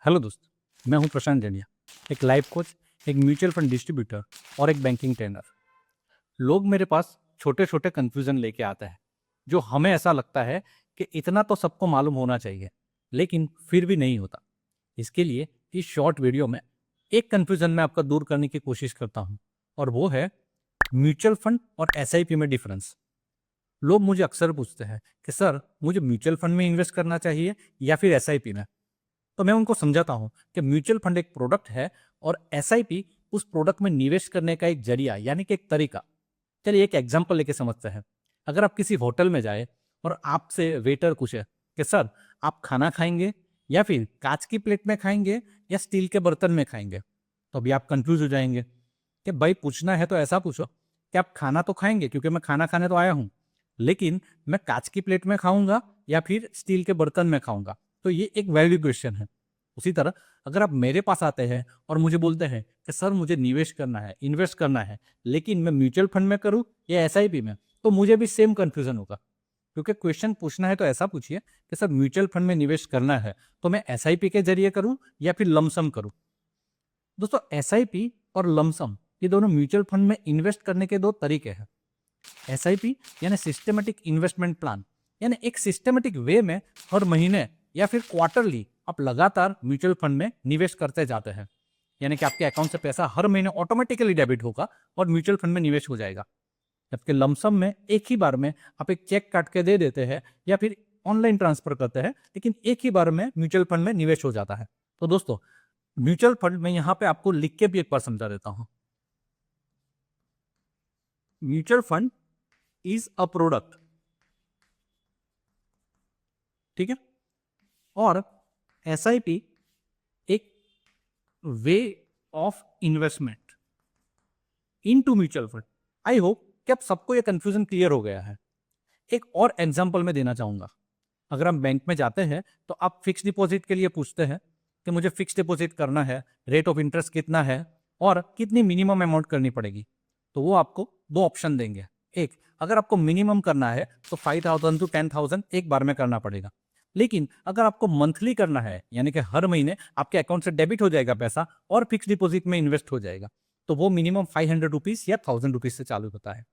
Hello दोस्त, मैं हूं प्रशांत जनिया, एक लाइफ कोच, एक म्यूचुअल फंड डिस्ट्रीब्यूटर और एक बैंकिंग ट्रेनर। लोग मेरे पास छोटे छोटे कंफ्यूजन लेके आते हैं, जो हमें ऐसा लगता है कि इतना तो सबको मालूम होना चाहिए, लेकिन फिर भी नहीं होता। इसके लिए इस शॉर्ट वीडियो में एक कंफ्यूजन मैं आपका दूर करने की कोशिश करता हूं, और वो है म्यूचुअल फंड और एसआईपी में डिफरेंस। लोग मुझे अक्सर पूछते हैं कि सर, मुझे म्यूचुअल फंड में इन्वेस्ट करना चाहिए या फिर एसआईपी में। तो मैं उनको समझाता हूं कि म्यूचुअल फंड एक प्रोडक्ट है और एसआईपी उस प्रोडक्ट में निवेश करने का एक जरिया, यानी कि एक तरीका। चलिए एक एग्जांपल लेके समझते हैं। अगर आप किसी होटल में जाए और आपसे वेटर पूछे कि सर, आप खाना खाएंगे या फिर कांच की प्लेट में खाएंगे या स्टील के बर्तन में खाएंगे, तो अभी आप कंफ्यूज हो जाएंगे कि भाई, पूछना है तो ऐसा पूछो कि आप खाना तो खाएंगे, क्योंकि मैं खाना खाने तो आया हूं, लेकिन मैं कांच की प्लेट में खाऊंगा या फिर स्टील के बर्तन में खाऊंगा। तो ये एक वैलिड क्वेश्चन है। उसी तरह अगर आप मेरे पास आते हैं और मुझे बोलते हैं कि सर, मुझे निवेश करना है, इन्वेस्ट करना है, लेकिन मैं म्यूचुअल फंड में करूं या एसआईपी में, तो मुझे भी सेम कंफ्यूजन होगा। क्योंकि क्वेश्चन पूछना है तो ऐसा पूछिए कि सर, म्यूचुअल फंड में निवेश करना है तो मैं एसआईपी के जरिए करूं या फिर लमसम करूं। दोस्तों, एसआईपी और लमसम ये दोनों म्यूचुअल फंड में इन्वेस्ट करने के दो तरीके हैं। एसआईपी यानी सिस्टमेटिक इन्वेस्टमेंट प्लान, यानी एक सिस्टमेटिक वे में हर महीने या फिर क्वार्टरली आप लगातार म्यूचुअल फंड में निवेश करते जाते हैं। यानी कि आपके अकाउंट से पैसा हर महीने ऑटोमेटिकली डेबिट होगा और म्यूचुअल फंड में निवेश हो जाएगा। जबकि लमसम में एक ही बार में आप एक चेक काट के दे देते हैं या फिर ऑनलाइन ट्रांसफर करते हैं, लेकिन एक ही बार में म्यूचुअल फंड में निवेश हो जाता है। तो दोस्तों, म्यूचुअल फंड में यहां पे आपको लिख के भी एक बार समझा देता हूं। Mutual fund is a product, ठीक है, और एसआईपी एक way of investment into mutual fund. I hope कि अब सबको यह कंफ्यूजन क्लियर हो गया है। एक और एग्जांपल मैं देना चाहूंगा। अगर हम बैंक में जाते हैं तो आप फिक्स डिपॉजिट के लिए पूछते हैं कि मुझे फिक्स डिपॉजिट करना है, रेट ऑफ इंटरेस्ट कितना है और कितनी मिनिमम अमाउंट करनी पड़ेगी। तो वो आपको दो ऑप्शन देंगे। एक, अगर आपको मिनिमम करना है तो 5,000 to 10,000 एक बार में करना पड़ेगा। लेकिन अगर आपको मंथली करना है, यानी कि हर महीने आपके अकाउंट से डेबिट हो जाएगा पैसा और फिक्स डिपॉजिट में इन्वेस्ट हो जाएगा, तो वो मिनिमम 500 रुपीज या 1,000 रुपीज से चालू होता है।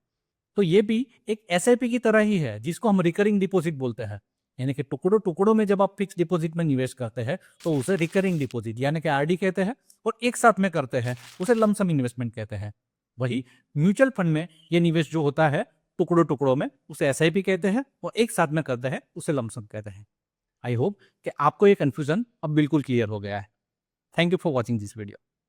तो ये भी एक एसआईपी की तरह ही है, जिसको हम रिकरिंग डिपॉजिट बोलते हैं। यानी कि टुकड़ों टुकड़ों में जब आप फिक्स डिपॉजिट में निवेश करते हैं तो उसे रिकरिंग डिपॉजिट यानी कि आरडी कहते हैं, और एक साथ में करते हैं उसे लमसम इन्वेस्टमेंट कहते हैं। वही म्यूचुअल फंड में ये निवेश जो होता है टुकड़ों टुकड़ों में, उसे एसआईपी कहते हैं, और एक साथ में करते हैं उसे लमसम कहते हैं। आई होप कि आपको ये कंफ्यूजन अब बिल्कुल क्लियर हो गया है। Thank you for watching this video.